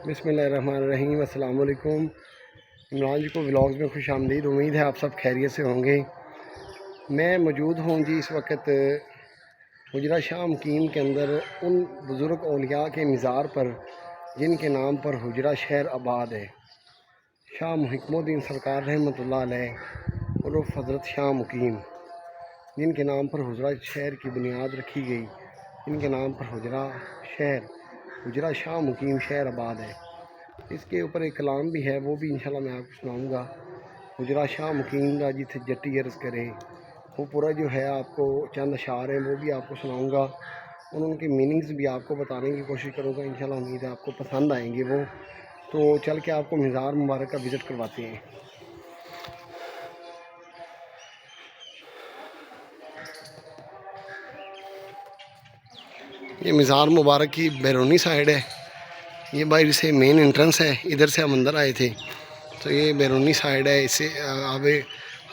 बिस्मिल्लाहिर्रहमानिर्रहीम। अस्सलाम वालेकुम। इमरान जी को व्लॉग्स में खुश आमदीद। उम्मीद है आप सब खैरियत से होंगे। मैं मौजूद हूँ जी इस वक्त हुजरा शाह मुकीम के अंदर उन बुज़ुर्ग औलिया के मज़ार पर जिनके नाम पर हुजरा शहर आबाद है। शाह मुहिक्मुद्दीन सरकार रहमतुल्लाह अलैह उर्फ़ हज़रत शाह मुकीम, जिनके नाम पर हुजरा शहर की बुनियाद रखी गई, जिनके नाम पर हुजरा शाह मुकीम शहर आबाद है। इसके ऊपर एक कलाम भी है, वो भी इंशाल्लाह मैं आपको सुनाऊँगा। हुजरा शाह मुकीम दा जिथे जट्टी अर्ज़ करे, वो पूरा जो है आपको चंद अशार हैं वो भी आपको सुनाऊँगा और उनके मीनिंग्स भी आपको बताने की कोशिश करूँगा। इंशाल्लाह उम्मीद है आपको पसंद आएंगे वो। तो चल के आपको मज़ार मुबारक का विज़िट करवाते हैं। ये मज़ार मुबारक की बैरूनी साइड है, ये बाहर से मेन एंट्रेंस है, इधर से हम अंदर आए थे। तो ये बैरूनी साइड है, इससे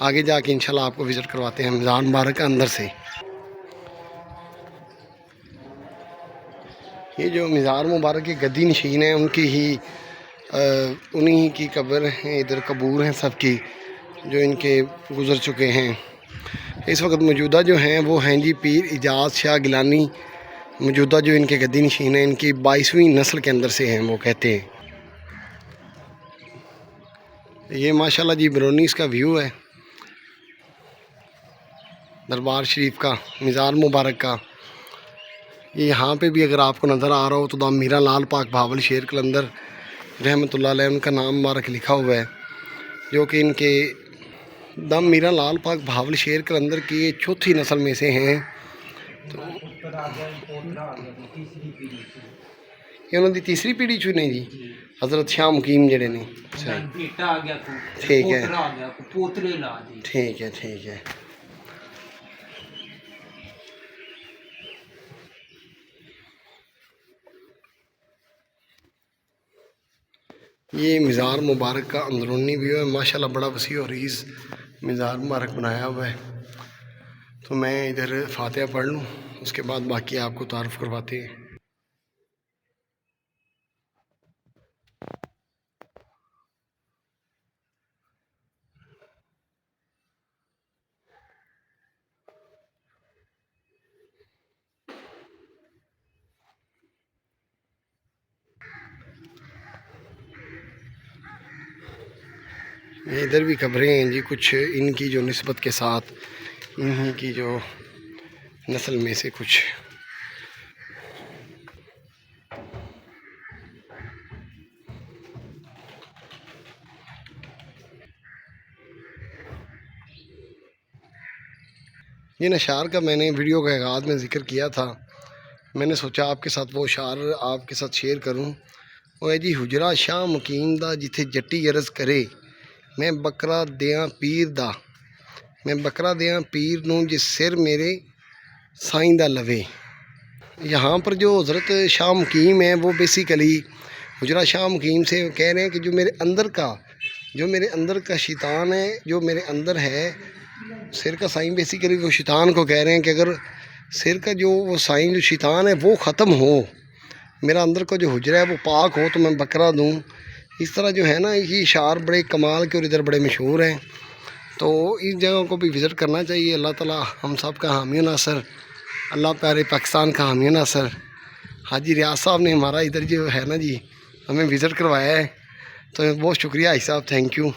आगे जाके इंशाल्लाह आपको विज़िट करवाते हैं मज़ार मुबारक का अंदर से। ये जो मज़ार मुबारक के गद्दी नशीन है उनकी ही उन्हीं की कब्र हैं, इधर कबूर हैं सबकी जो इनके गुज़र चुके हैं। इस वक्त मौजूदा जो हैं वो हैं जी पीर इजाज़ शाह गिलानी। मौजूदा जो इनके गद्दी नशीन हैं इनकी 22वीं नस्ल के अंदर से हैं, वो कहते हैं। ये माशाल्लाह जी बैरूनी इसका व्यू है दरबार शरीफ का, मज़ार मुबारक का। ये यहाँ पे भी अगर आपको नज़र आ रहा हो तो दाम मीरा लाल पाक भावल शेर कलंदर रहमतुल्लाह अलैह उनका नाम मुबारक लिखा हुआ है, जो कि इनके दम मीरा लाल पाक भावल शेर कलंदर की चौथी नस्ल में से हैं। तो ये उन्होंने तीसरी पीढ़ी चुने जी हज़रत शाह मुकीम जड़े ने। ठीक है ठीक है ठीक है। ये मज़ार मुबारक का अंदरूनी व्यू है, माशाल्लाह बड़ा वसी और इस मज़ार मुबारक बनाया हुआ है। तो मैं इधर फातिहा पढ़ लूँ, उसके बाद बाकी आपको तारुफ करवाते हैं। इधर भी कब्रें हैं जी, कुछ इनकी जो निस्बत के साथ इन्हीं की जो नस्ल में से कुछ। जिन अशार का मैंने वीडियो के आगाज़ में ज़िक्र किया था, मैंने सोचा आपके साथ वो अशार आपके साथ शेयर करूं। वो है जी हुजरा शाह मुकीम दा जिथे जट्टी अर्ज़ करे, मैं बकरा दियाँ पीर दा, मैं बकरा दियाँ पीर नूं जिस सिर मेरे साईं दा लवे। यहाँ पर जो हज़रत शाह मुकीम है वो बेसिकली हुजरा शाह मुकीम से कह रहे हैं कि जो मेरे अंदर का शैतान है, जो मेरे अंदर है सिर का साईं, बेसिकली वो शैतान को कह रहे हैं कि अगर सिर का जो वो साईं जो शैतान है वो ख़त्म हो, मेरा अंदर का जो हुजरा है वो पाक हो, तो मैं बकरा दूँ। इस तरह जो है ना, ये इशार बड़े कमाल के और इधर बड़े मशहूर हैं। तो इस जगह को भी विज़िट करना चाहिए। अल्लाह ताला हम सब का हामी नासर, अल्लाह प्यारे पाकिस्तान का हामी नासर। हाजी रियाज साहब ने हमारा इधर जो है ना जी हमें विज़िट करवाया है, तो बहुत शुक्रिया हाजी साहब, थैंक यू।